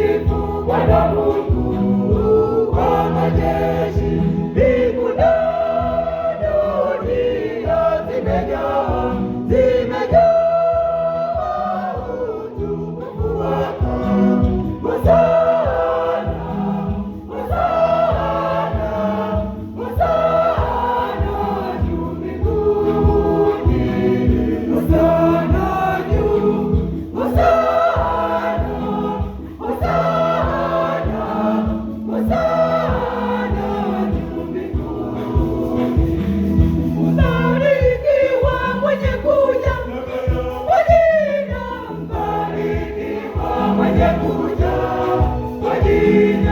mtakatifu Bwana Mungu wa majeshi. Mbingu na dunia zimejaa utukufu wako. Hosana, Hosana, Hosana juu mbinguni. Hosana juu, Hosana, Hosana, Hosana juu mbinguni. Mbarikiwa mwenye kuja kwa jina, mbarikiwa mwenye kuja kwa jina